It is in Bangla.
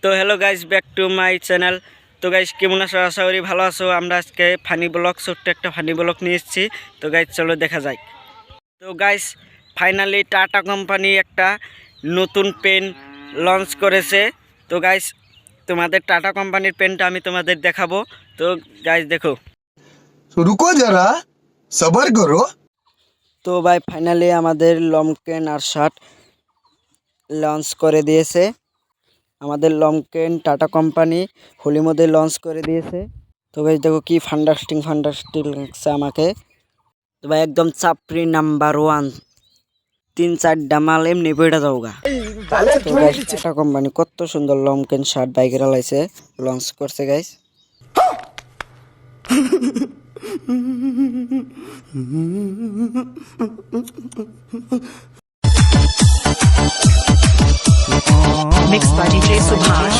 তো hello guys, back to my channel. তো গাইস কেমন আছো? আশা করি ভালো আছো। আমরা আজকে ফানি ব্লগ, ছোট্ট একটা ফানি ব্লগ নিয়ে এসেছি। তো গাইস চলো দেখা যাক। তো গাইস ফাইনালি টাটা কোম্পানি একটা নতুন পেন লঞ্চ করেছে। তো গাইস তোমাদের টাটা কোম্পানির পেনটা আমি তোমাদের দেখাবো। তো গাইস দেখো। रुको जरा सबर करो। তো ভাই ফাইনালি আমাদের লমকেন আর শার্ট লঞ্চ করে দিয়েছে। আমাদের লমকেন টাটা কোম্পানি হোলির মধ্যে লঞ্চ করে দিয়েছে। তো ভাই দেখো কি ফান্ডাস্টিং লাগছে আমাকে। তো ভাই একদম চাপড়ি নাম্বার 1, 3-4 মাল এমনি বইটা যাওগা। তো গাইস টাটা কোম্পানি কত সুন্দর লমকেন শার্ট বাইকের লাইছে লঞ্চ করছে guys. Mixed by DJ Subhash.